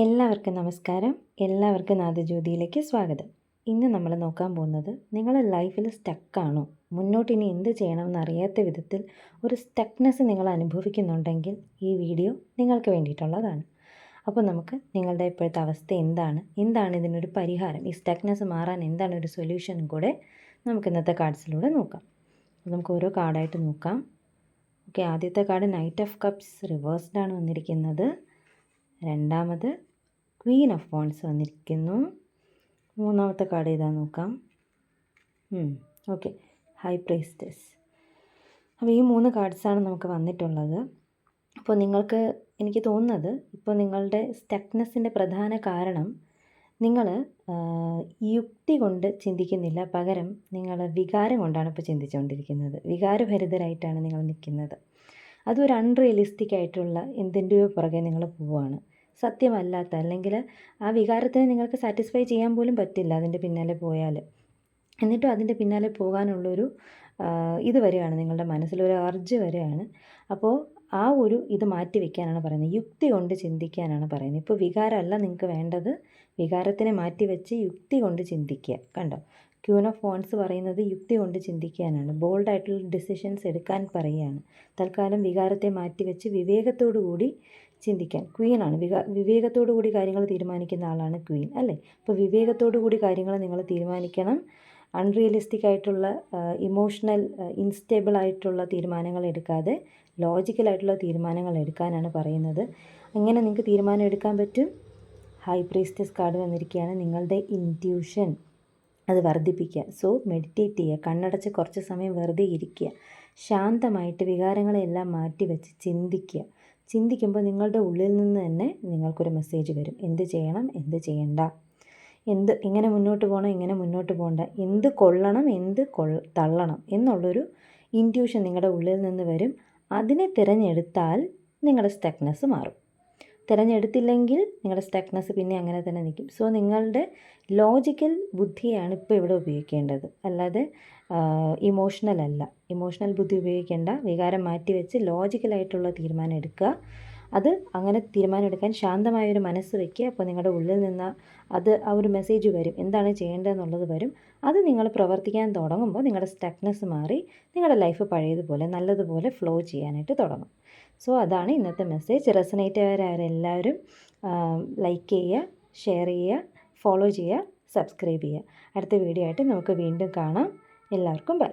എല്ലാവർക്കും നമസ്കാരം. എല്ലാവർക്കും നാദജ്യോതിയിലേക്ക് സ്വാഗതം. ഇന്ന് നമ്മൾ നോക്കാൻ പോകുന്നത് നിങ്ങളുടെ ലൈഫിൽ സ്റ്റക്കാണോ, മുന്നോട്ട് ഇനി എന്ത് ചെയ്യണമെന്ന് അറിയാത്ത വിധത്തിൽ ഒരു സ്റ്റക്നെസ് നിങ്ങൾ അനുഭവിക്കുന്നുണ്ടെങ്കിൽ ഈ വീഡിയോ നിങ്ങൾക്ക് വേണ്ടിയിട്ടുള്ളതാണ്. അപ്പോൾ നമുക്ക് നിങ്ങളുടെ ഇപ്പോഴത്തെ അവസ്ഥ എന്താണ് ഇതിനൊരു പരിഹാരം, ഈ സ്റ്റക്നെസ് മാറാൻ എന്താണ് ഒരു സൊല്യൂഷനും കൂടെ നമുക്ക് ഇന്നത്തെ കാർഡ്സിലൂടെ നോക്കാം. അപ്പോൾ നമുക്ക് ഓരോ കാർഡായിട്ട് നോക്കാം. ഓക്കെ, ആദ്യത്തെ കാർഡ് നൈറ്റ് ഓഫ് കപ്സ് റിവേഴ്സ്ഡാണ് വന്നിരിക്കുന്നത്. രണ്ടാമത് ക്വീൻ ഓഫ് വോൺസ് വന്നിരിക്കുന്നു. മൂന്നാമത്തെ കാർഡ് ഏതാ നോക്കാം. Okay, high priestess. അപ്പോൾ ഈ 3 കാർഡ്സാണ് നമുക്ക് വന്നിട്ടുള്ളത്. അപ്പോൾ നിങ്ങൾക്ക് എനിക്ക് തോന്നുന്നത് ഇപ്പോൾ നിങ്ങളുടെ സ്റ്റക്നെസ്സിൻ്റെ പ്രധാന കാരണം നിങ്ങൾ യുക്തി കൊണ്ട് ചിന്തിക്കുന്നില്ല, പകരം നിങ്ങൾ വികാരം കൊണ്ടാണ് ഇപ്പോൾ ചിന്തിച്ചുകൊണ്ടിരിക്കുന്നത്. വികാരഭരിതരായിട്ടാണ് നിങ്ങൾ നിൽക്കുന്നത്. അതൊരു അൺറിയലിസ്റ്റിക് ആയിട്ടുള്ള എന്തിൻ്റെയോ പുറകെ നിങ്ങൾ പോവുകയാണ്. സത്യമല്ലാത്ത, അല്ലെങ്കിൽ ആ വികാരത്തിന് നിങ്ങൾക്ക് സാറ്റിസ്ഫൈ ചെയ്യാൻ പോലും പറ്റില്ല അതിൻ്റെ പിന്നാലെ പോയാൽ. എന്നിട്ടും അതിൻ്റെ പിന്നാലെ പോകാനുള്ളൊരു ഇത് വരികയാണ്, നിങ്ങളുടെ മനസ്സിലൊരു അർജ് വരികയാണ്. അപ്പോൾ ആ ഒരു ഇത് മാറ്റി വയ്ക്കാനാണ് പറയുന്നത്, യുക്തി കൊണ്ട് ചിന്തിക്കാനാണ് പറയുന്നത്. ഇപ്പോൾ വികാരമല്ല നിങ്ങൾക്ക് വേണ്ടത്, വികാരത്തിനെ മാറ്റി വെച്ച് യുക്തി കൊണ്ട് ചിന്തിക്കുക. കണ്ടോ, ക്വീൻ ഓഫ് വോൺസ് പറയുന്നത് യുക്തി കൊണ്ട് ചിന്തിക്കാനാണ്, ബോൾഡായിട്ടുള്ള ഡിസിഷൻസ് എടുക്കാൻ പറയുകയാണ്. തൽക്കാലം വികാരത്തെ മാറ്റി വെച്ച് വിവേകത്തോടു കൂടി ചിന്തിക്കാൻ. ക്വീനാണ്, വിവേകത്തോടു കൂടി കാര്യങ്ങൾ തീരുമാനിക്കുന്ന ആളാണ് ക്വീൻ, അല്ലേ? അപ്പോൾ വിവേകത്തോടു കൂടി കാര്യങ്ങൾ നിങ്ങൾ തീരുമാനിക്കണം. അൺറിയലിസ്റ്റിക് ആയിട്ടുള്ള, ഇമോഷണൽ ഇൻസ്റ്റേബിൾ ആയിട്ടുള്ള തീരുമാനങ്ങൾ എടുക്കാതെ ലോജിക്കലായിട്ടുള്ള തീരുമാനങ്ങൾ എടുക്കാനാണ് പറയുന്നത്. അങ്ങനെ നിങ്ങൾക്ക് തീരുമാനം എടുക്കാൻ പറ്റും. ഹൈ പ്രീസ്റ്റസ് കാർഡ് വന്നിരിക്കുകയാണ്. നിങ്ങളുടെ ഇൻറ്റ്യൂഷൻ അത് വർദ്ധിപ്പിക്കുക. സോ മെഡിറ്റേറ്റ് ചെയ്യുക, കണ്ണടച്ച് കുറച്ച് സമയം വെറുതെ ഇരിക്കുക, ശാന്തമായിട്ട് വികാരങ്ങളെല്ലാം മാറ്റി വെച്ച് ചിന്തിക്കുക. ചിന്തിക്കുമ്പോൾ നിങ്ങളുടെ ഉള്ളിൽ നിന്ന് തന്നെ നിങ്ങൾക്കൊരു മെസ്സേജ് വരും, എന്ത് ചെയ്യണം, എന്ത് ചെയ്യണ്ട, എങ്ങനെ മുന്നോട്ട് പോകണം, എങ്ങനെ മുന്നോട്ട് പോകണ്ട, എന്ത് കൊള്ളണം, എന്ത് തള്ളണം എന്നുള്ളൊരു ഇൻറ്റ്യൂഷൻ നിങ്ങളുടെ ഉള്ളിൽ നിന്ന് വരും. അതിനെ തിരഞ്ഞെടുത്താൽ നിങ്ങളുടെ സ്റ്റക്നെസ് മാറും. തിരഞ്ഞെടുത്തില്ലെങ്കിൽ നിങ്ങളുടെ സ്റ്റക്നെസ് പിന്നെ അങ്ങനെ തന്നെ നിൽക്കും. സോ നിങ്ങളുടെ ലോജിക്കൽ ബുദ്ധിയാണ് ഇപ്പോൾ ഇവിടെ ഉപയോഗിക്കേണ്ടത്, അല്ലാതെ ഇമോഷണൽ അല്ല. ഇമോഷണൽ ബുദ്ധി ഉപയോഗിക്കേണ്ട, വികാരം മാറ്റി വെച്ച് ലോജിക്കലായിട്ടുള്ള തീരുമാനം എടുക്കുക. അത് അങ്ങനെ തീരുമാനം എടുക്കാൻ ശാന്തമായൊരു മനസ്സ് വയ്ക്കുക. അപ്പോൾ നിങ്ങളുടെ ഉള്ളിൽ നിന്ന് ആ ഒരു മെസ്സേജ് വരും, എന്താണ് ചെയ്യേണ്ടതെന്നുള്ളത് വരും. അത് നിങ്ങൾ പ്രവർത്തിക്കാൻ തുടങ്ങുമ്പോൾ നിങ്ങളുടെ സ്റ്റക്നെസ് മാറി നിങ്ങളുടെ ലൈഫ് പഴയതുപോലെ നല്ലതുപോലെ ഫ്ലോ ചെയ്യാനായിട്ട് തുടങ്ങും. സോ അതാണ് ഇന്നത്തെ മെസ്സേജ്. റെസനേറ്റ് ആയവരെല്ലാവരും ലൈക്ക് ചെയ്യുക, ഷെയർ ചെയ്യുക, ഫോളോ ചെയ്യുക, സബ്സ്ക്രൈബ് ചെയ്യുക. അടുത്ത വീഡിയോ ആയിട്ട് നമുക്ക് വീണ്ടും കാണാം. എല്ലാവർക്കും ബൈ.